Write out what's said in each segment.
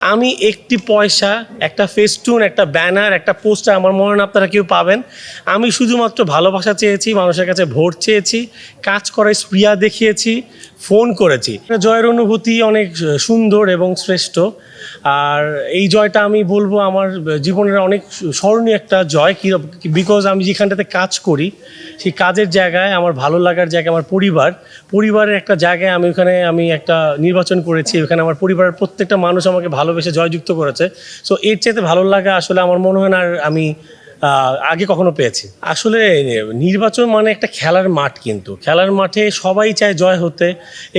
আমি একটি পয়সা, একটা ফেস্টুন, একটা ব্যানার, একটা পোস্টার আমার মনে হয় না আপনারা কেউ পাবেন। আমি শুধুমাত্র ভালোবাসা চেয়েছি, মানুষের কাছে ভোট চেয়েছি, কাজ করার স্পৃহা দেখিয়েছি, ফোন করেছি। জয়ের অনুভূতি অনেক সুন্দর এবং শ্রেষ্ঠ। আর এই জয়টা আমি বলবো আমার জীবনের অনেক স্মরণীয় একটা জয়, বিকজ আমি যেখানটাতে কাজ করি সেই কাজের জায়গায় আমার ভালো লাগার জায়গায় আমার পরিবারের একটা জায়গায় আমি একটা নির্বাচন করেছি। ওখানে আমার পরিবারের প্রত্যেকটা মানুষ আমাকে ভালোবেসে জয়যুক্ত করেছে। সো এর চাইতে ভালো লাগা আসলে আমার মনে হয় না আর আমি আগে কখনো পেয়েছি। আসলে নির্বাচন মানে একটা খেলার মাঠ, কিন্তু খেলার মাঠে সবাই চায় জয় হতে।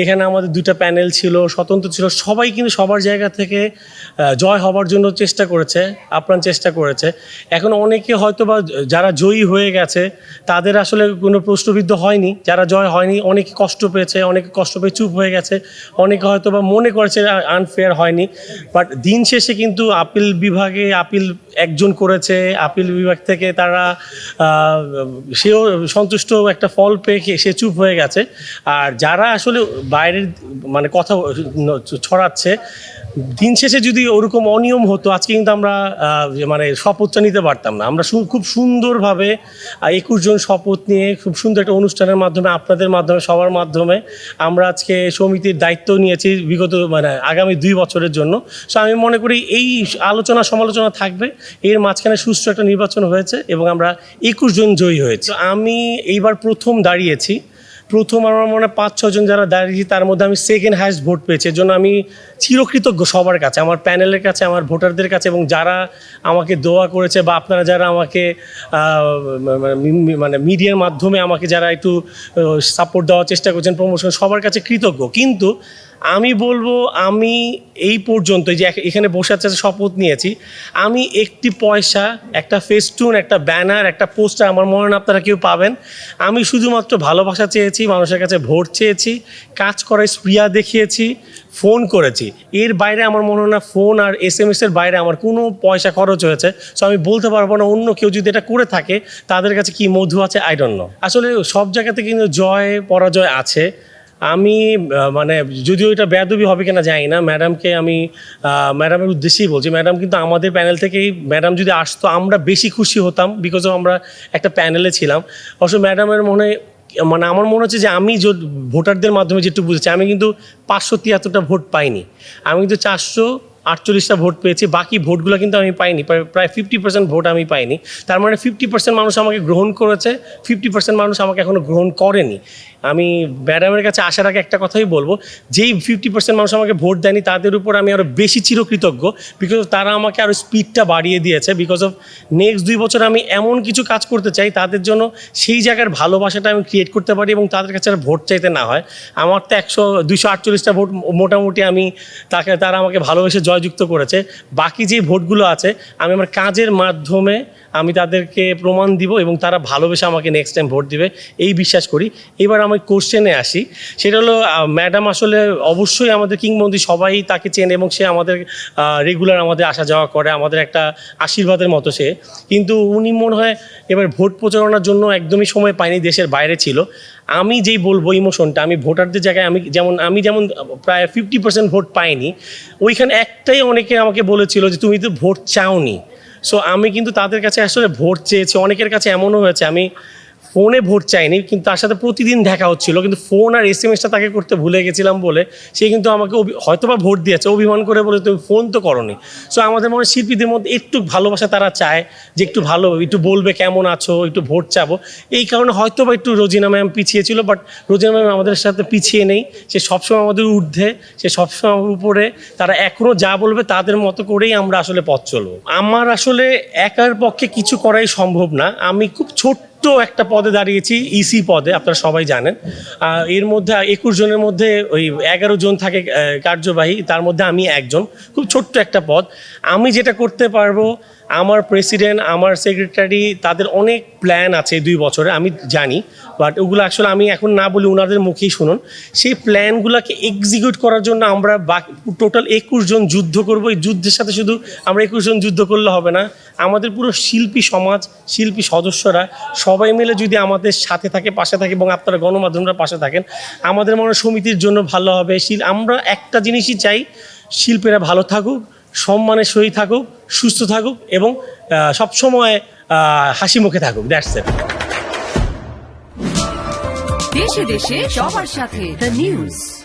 এখানে আমাদের দুটা প্যানেল ছিল, স্বতন্ত্র ছিল, সবাই কিন্তু সবার জায়গা থেকে জয় হবার জন্য চেষ্টা করেছে, আপ্রাণ চেষ্টা করেছে। এখন অনেকে হয়তো বা যারা জয়ী হয়ে গেছে তাদের আসলে কোনো প্রশ্নবিদ্ধ হয়নি, যারা জয় হয়নি অনেকে কষ্ট পেয়েছে, অনেকে কষ্ট পেয়ে চুপ হয়ে গেছে, অনেকে হয়তো বা মনে করেছে আনফেয়ার হয়নি। বাট দিন শেষে কিন্তু আপিল বিভাগে আপিল একজন করেছে, আপিল বিভাগ থেকে তারা সেও সন্তুষ্ট একটা ফল পেয়ে সে চুপ হয়ে গেছে। আর যারা আসলে বাইরের মানে কথা ছড়াচ্ছে, দিন শেষে যদি ওরকম অনিয়ম হতো আজকে কিন্তু আমরা মানে শপথটা নিতে পারতাম না। আমরা খুব সুন্দরভাবে 21 জন শপথ নিয়ে খুব সুন্দর একটা অনুষ্ঠানের মাধ্যমে, আপনাদের মাধ্যমে, সবার মাধ্যমে আমরা আজকে সমিতির দায়িত্ব নিয়েছি বিগত আগামী 2 বছরের জন্য। সো আমি মনে করি এই আলোচনা সমালোচনা থাকবে, এর মাঝখানে সুষ্ঠু একটা নির্বাচন হয়েছে এবং আমরা 21 জন জয়ী হয়েছি। আমি এইবার প্রথম দাঁড়িয়েছি। আমার মনে হয় 5-6 জন যারা দাঁড়িয়েছি তার মধ্যে আমি সেকেন্ড হাইয়েস্ট ভোট পেয়েছি। এর জন্য আমি চিরকৃতজ্ঞ সবার কাছে, আমার প্যানেলের কাছে, আমার ভোটারদের কাছে, এবং যারা আমাকে দোয়া করেছে বা আপনারা যারা আমাকে মিডিয়ার মাধ্যমে আমাকে যারা একটু সাপোর্ট দেওয়ার চেষ্টা করছেন, প্রমোশন, সবার কাছে কৃতজ্ঞ। কিন্তু আমি বলবো আমি এই পর্যন্ত যে এখানে বসে আছে শপথ নিয়েছি, আমি একটি পয়সা, একটা ফেস্টুন, একটা ব্যানার, একটা পোস্টার আমার মনে হয় না আপনারা কেউ পাবেন। আমি শুধুমাত্র ভালোবাসা চেয়েছি, মানুষের কাছে ভোট চেয়েছি, কাজ করার স্পৃহা দেখিয়েছি, ফোন করেছি। এর বাইরে আমার মনে হয় না ফোন আর SMS-এর বাইরে আমার কোনো পয়সা খরচ হয়েছে। সো আমি বলতে পারবো না অন্য কেউ যদি এটা করে থাকে তাদের কাছে কি মধু আছে, আই ডোন্ট নো। আসলে সব জায়গাতে কিন্তু জয় পরাজয় আছে। আমি যদিও এটা বেয়াদবি হবে কিনা জানি না, আমি ম্যাডামের উদ্দেশ্যেই বলছি। ম্যাডাম কিন্তু আমাদের প্যানেল থেকেই, ম্যাডাম যদি আসতো আমরা বেশি খুশি হতাম, বিকজ আমরা একটা প্যানেলে ছিলাম। অবশ্য ম্যাডামের আমার মনে হচ্ছে যে আমি ভোটারদের মাধ্যমে যেটুকু বুঝেছি, আমি কিন্তু 573টা ভোট পাইনি, আমি কিন্তু 448টা ভোট পেয়েছি। বাকি ভোটগুলো কিন্তু আমি পাইনি, প্রায় 50% ভোট আমি পাইনি। তার মানে 50% মানুষ আমাকে গ্রহণ করেছে, 50% মানুষ আমাকে এখনও গ্রহণ করেনি। আমি ম্যাডামের কাছে আসার আগে একটা কথাই বলবো, যেই 50% মানুষ আমাকে ভোট দেয়নি তাদের উপর আমি আরও বেশি চিরকৃতজ্ঞ, বিকজ তারা আমাকে আরও স্পিডটা বাড়িয়ে দিয়েছে। বিকজ অফ নেক্সট 2 বছর আমি এমন কিছু কাজ করতে চাই তাদের জন্য, সেই জায়গার ভালোবাসাটা আমি ক্রিয়েট করতে পারি এবং তাদের কাছে আর ভোট চাইতে না হয়। আমার তো 248টা ভোট মোটামুটি তারা আমাকে ভালোবেসে জয়যুক্ত করেছে। বাকি যে ভোটগুলো আছে আমি আমার কাজের মাধ্যমে আমি তাদেরকে প্রমাণ দিব এবং তারা ভালোবেসে আমাকে নেক্সট টাইম ভোট দিবে, এই বিশ্বাস করি। এবার আমি কোশ্চেনে আসি, সেটা হলো ম্যাডাম আসলে অবশ্যই আমাদের কিংবদন্তি, সবাই তাকে চেনে এবং সে আমাদের রেগুলার আমাদের আসা যাওয়া করে, আমাদের একটা আশীর্বাদের মতো সে। কিন্তু উনি মনে হয় এবার ভোট প্রচারণার জন্য একদমই সময় পায়নি, দেশের বাইরে ছিল। আমি যেই বলবো ইমোশনটা, আমি ভোটারদের জায়গায় আমি যেমন প্রায় 50% ভোট পাইনি, ওইখানে একটাই অনেকে আমাকে বলেছিল যে তুমি তো ভোট চাওনি। সো আমি কিন্তু তাদের কাছে আসলে ভোট চেয়েছি। অনেকের কাছে এমনও হয়েছে আমি ফোনে ভোট চাইনি, কিন্তু তার সাথে প্রতিদিন দেখা হচ্ছিল, কিন্তু ফোন আর SMS-টা তাকে করতে ভুলে গেছিলাম বলে সে কিন্তু আমাকে হয়তোবা ভোট দিয়েছে অভিমান করে, বলে তুমি ফোন তো করোনি। সো আমাদের মনে শিল্পীদের মধ্যে একটু ভালোবাসা তারা চায় যে একটু বলবে কেমন আছো, একটু ভোট চাবো। এই কারণে হয়তোবা একটু রোজিনা ম্যাম পিছিয়ে ছিল, বাট রোজিনা ম্যাম আমাদের সাথে পিছিয়ে নেই, সে সবসময় আমাদের ঊর্ধ্বে, সে সবসময় উপরে। তারা এখনও যা বলবে তাদের মতো করেই আমরা আসলে পথ চলবো। আমার আসলে একার পক্ষে কিছু করাই সম্ভব না। আমি খুব ছোট্ট একটা পদে দাঁড়িয়েছি, ইসি পদে, আপনারা সবাই জানেন। এর মধ্যে 21 জনের মধ্যে ওই 11 জন থাকে কার্যবাহী, তার মধ্যে আমি একজন, খুব ছোট্ট একটা পদ। আমি যেটা করতে পারবো, আমার প্রেসিডেন্ট, আমার সেক্রেটারি, তাদের অনেক প্ল্যান আছে 2 বছরে, আমি জানি। বাট ওগুলো আসলে আমি এখন না বলি, ওনাদের মুখেই শুনুন। সেই প্ল্যানগুলোকে এক্সিকিউট করার জন্য আমরা টোটাল 21 জন যুদ্ধ করব। এই যুদ্ধের সাথে শুধু আমরা 21 জন যুদ্ধ করলে হবে না, আমাদের পুরো শিল্পী সমাজ, শিল্পী সদস্যরা সবাই মিলে যদি আমাদের সাথে থাকে, পাশে থাকে, এবং আপনারা গণমাধ্যমরা পাশে থাকেন, আমাদের মনে সমিতির জন্য ভালো হবে। আমরা একটা জিনিসই চাই, শিল্পীরা ভালো থাকুক, সম্মানের সহিত থাকুক, সুস্থ থাকুক এবং সবসময় হাসি মুখে থাকুক। That's it. দেশে দেশে সবার সাথে দ্য নিউজ।